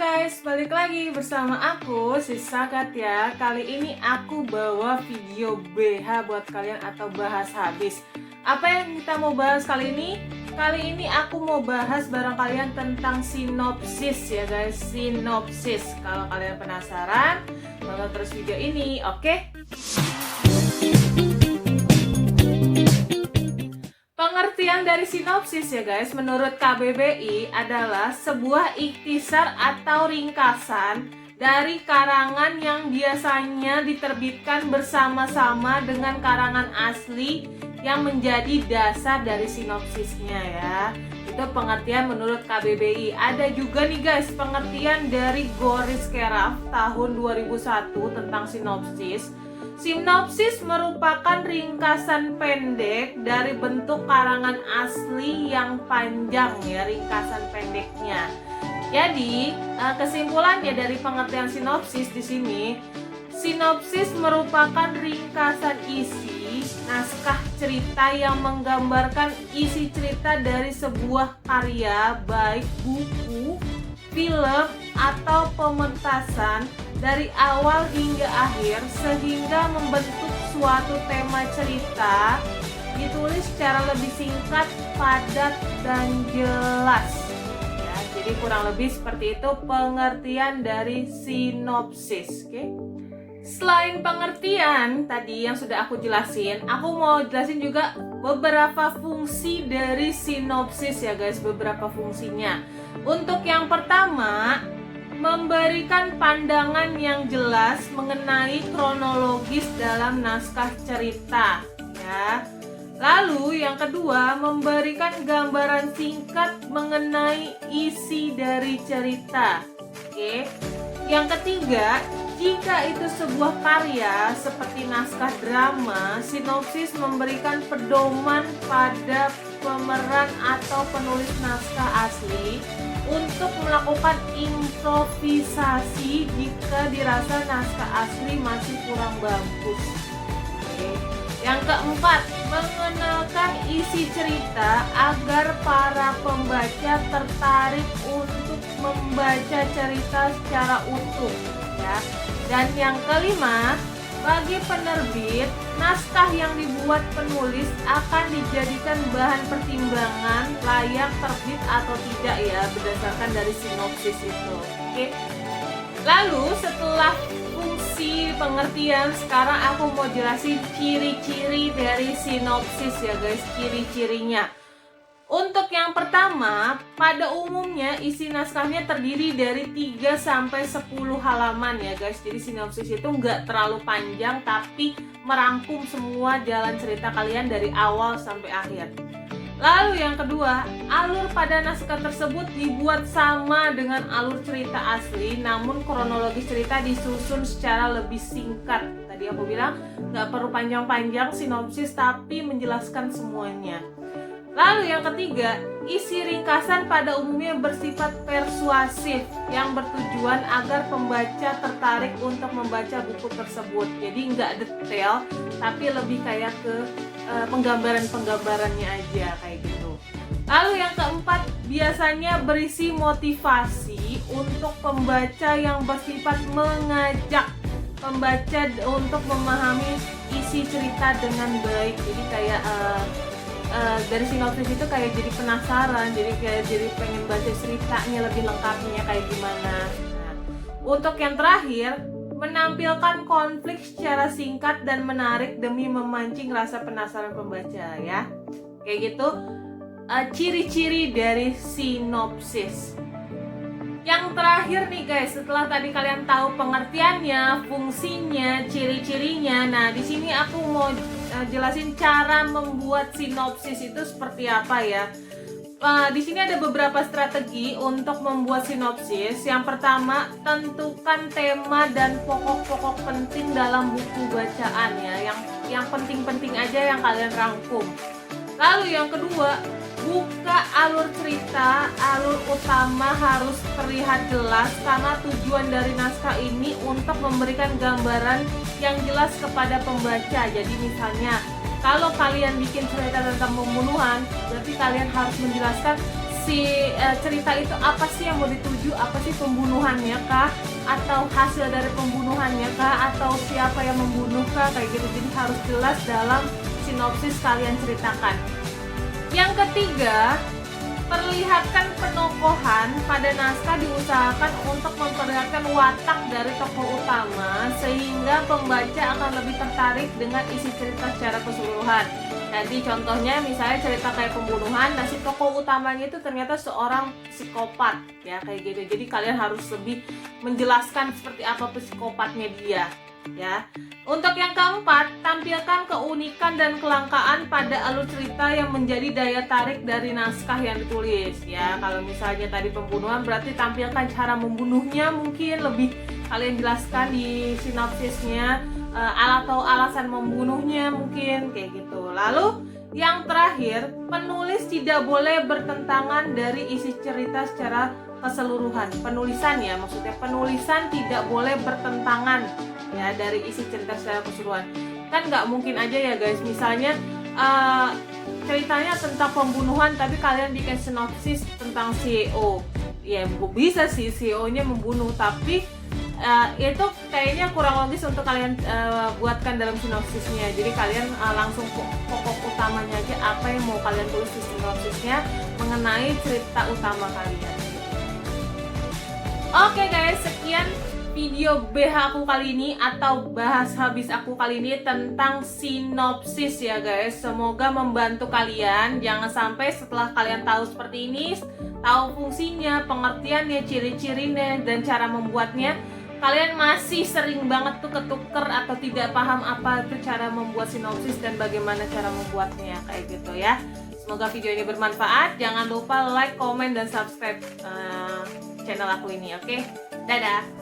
guys, balik lagi bersama aku, Sisa Katya. Kali ini aku bawa video BH buat kalian atau bahas habis. Apa yang kita mau bahas kali ini? Kali ini aku mau bahas bareng kalian tentang sinopsis ya guys, sinopsis. Kalau kalian penasaran, tonton terus video ini, oke? Pengertian dari sinopsis ya guys, menurut KBBI adalah sebuah ikhtisar atau ringkasan dari karangan yang biasanya diterbitkan bersama-sama dengan karangan asli yang menjadi dasar dari sinopsisnya ya. Itu pengertian menurut KBBI. Ada juga nih guys pengertian dari Goris Keraf tahun 2001 tentang sinopsis. Sinopsis merupakan ringkasan pendek dari bentuk karangan asli yang panjang ya, ringkasan pendeknya. Jadi, kesimpulannya dari pengertian sinopsis di sini, sinopsis merupakan ringkasan isi naskah cerita yang menggambarkan isi cerita dari sebuah karya, baik buku, film, atau pementasan dari awal hingga akhir sehingga membentuk suatu tema cerita ditulis secara lebih singkat, padat, dan jelas ya, jadi kurang lebih seperti itu pengertian dari sinopsis. Oke? Selain pengertian tadi yang sudah aku jelasin, aku mau jelasin juga beberapa fungsi dari sinopsis ya guys, beberapa fungsinya. Untuk yang pertama, memberikan pandangan yang jelas mengenai kronologis dalam naskah cerita ya. Lalu yang kedua, memberikan gambaran singkat mengenai isi dari cerita. Oke. Yang ketiga, jika itu sebuah karya seperti naskah drama, sinopsis memberikan pedoman pada pemeran atau penulis naskah asli untuk melakukan improvisasi jika dirasa naskah asli masih kurang bagus. Oke. Yang keempat, mengenalkan isi cerita agar para pembaca tertarik untuk membaca cerita secara utuh ya. Dan yang kelima, bagi penerbit, naskah yang dibuat penulis akan dijadikan bahan pertimbangan layak terbit atau tidak ya, berdasarkan dari sinopsis itu. Oke. Lalu setelah fungsi pengertian, sekarang aku mau jelasin ciri-ciri dari sinopsis ya guys, ciri-cirinya. Untuk yang pertama, pada umumnya isi naskahnya terdiri dari 3-10 halaman ya guys. Jadi sinopsis itu nggak terlalu panjang tapi merangkum semua jalan cerita kalian dari awal sampai akhir. Lalu yang kedua, alur pada naskah tersebut dibuat sama dengan alur cerita asli, namun kronologis cerita disusun secara lebih singkat. Tadi aku bilang nggak perlu panjang-panjang sinopsis tapi menjelaskan semuanya. Lalu yang ketiga, isi ringkasan pada umumnya bersifat persuasif yang bertujuan agar pembaca tertarik untuk membaca buku tersebut. Jadi nggak detail, tapi lebih kayak ke penggambaran-penggambarannya aja kayak gitu. Lalu yang keempat, biasanya berisi motivasi untuk pembaca yang bersifat mengajak pembaca untuk memahami isi cerita dengan baik. Jadi kayak dari sinopsis itu kayak jadi penasaran, jadi pengen baca ceritanya lebih lengkapnya kayak gimana. Nah, untuk yang terakhir, menampilkan konflik secara singkat dan menarik demi memancing rasa penasaran pembaca ya. Kayak gitu ciri-ciri dari sinopsis. Yang terakhir nih guys, setelah tadi kalian tahu pengertiannya, fungsinya, ciri-cirinya, nah di sini aku mau jelasin cara membuat sinopsis itu seperti apa ya. Di sini ada beberapa strategi untuk membuat sinopsis. Yang pertama, tentukan tema dan pokok-pokok penting dalam buku bacaan ya, yang penting-penting aja yang kalian rangkum. Lalu yang kedua, buka alur cerita, alur utama harus terlihat jelas karena tujuan dari naskah ini untuk memberikan gambaran yang jelas kepada pembaca. Jadi misalnya, kalau kalian bikin cerita tentang pembunuhan, berarti kalian harus menjelaskan si cerita itu apa sih yang mau dituju, apa sih pembunuhannya kah, atau hasil dari pembunuhannya kah, atau siapa yang membunuh kah, kayak gitu. Jadi harus jelas dalam sinopsis kalian ceritakan. Yang ketiga, perlihatkan penokohan. Pada naskah diusahakan untuk memperlihatkan watak dari tokoh utama sehingga pembaca akan lebih tertarik dengan isi cerita secara keseluruhan. Jadi contohnya misalnya cerita kayak pembunuhan, nah si tokoh utamanya itu ternyata seorang psikopat ya, kayak gitu. Jadi kalian harus lebih menjelaskan seperti apa psikopatnya dia ya. Untuk yang keempat, tampilkan keunikan dan kelangkaan pada alur cerita yang menjadi daya tarik dari naskah yang ditulis ya. Kalau misalnya tadi pembunuhan, berarti tampilkan cara membunuhnya, mungkin lebih kalian jelaskan di sinopsisnya, atau alasan membunuhnya mungkin kayak gitu. Lalu yang terakhir, penulis tidak boleh bertentangan dari isi cerita secara keseluruhan. Penulisan ya, maksudnya penulisan tidak boleh bertentangan ya dari isi cerita secara keseluruhan. Kan nggak mungkin aja ya guys, misalnya ceritanya tentang pembunuhan tapi kalian bikin sinopsis tentang CEO. Ya bisa sih CEO-nya membunuh, tapi itu kayaknya kurang logis untuk kalian buatkan dalam sinopsisnya. Jadi kalian langsung pokok utamanya aja, apa yang mau kalian tulis di sinopsisnya mengenai cerita utama kalian. Oke guys, sekian video BH aku kali ini, atau bahas habis aku kali ini tentang sinopsis ya guys. Semoga membantu kalian. Jangan sampai setelah kalian tahu seperti ini, tahu fungsinya, pengertiannya, ciri-cirinya, dan cara membuatnya, kalian masih sering banget tuh ketuker atau tidak paham apa itu cara membuat sinopsis dan bagaimana cara membuatnya, kayak gitu ya. Semoga video ini bermanfaat. Jangan lupa like, komen, dan subscribe channel aku ini, oke? Dadah!